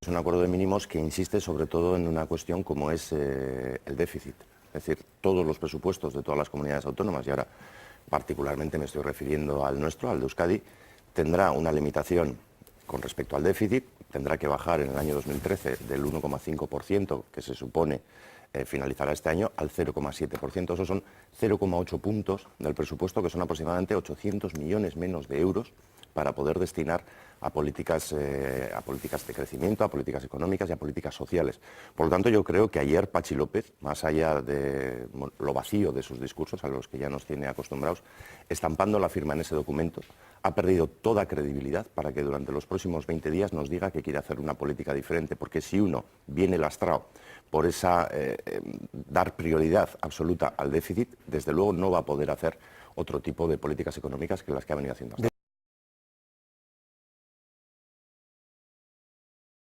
Es un acuerdo de mínimos que insiste sobre todo en una cuestión como es el déficit. Es decir, todos los presupuestos de todas las comunidades autónomas, y ahora particularmente me estoy refiriendo al nuestro, al de Euskadi, tendrá una limitación con respecto al déficit, tendrá que bajar en el año 2013 del 1,5%, que se supone finalizará este año, al 0,7%. Esos son 0,8 puntos del presupuesto, que son aproximadamente 800 millones menos de euros para poder destinar a políticas de crecimiento, a políticas económicas y a políticas sociales. Por lo tanto, yo creo que ayer Patxi López, más allá de lo vacío de sus discursos, a los que ya nos tiene acostumbrados, estampando la firma en ese documento, ha perdido toda credibilidad para que durante los próximos 20 días nos diga que quiere hacer una política diferente, porque si uno viene lastrado por esa dar prioridad absoluta al déficit, desde luego no va a poder hacer otro tipo de políticas económicas que las que ha venido haciendo hasta ahora.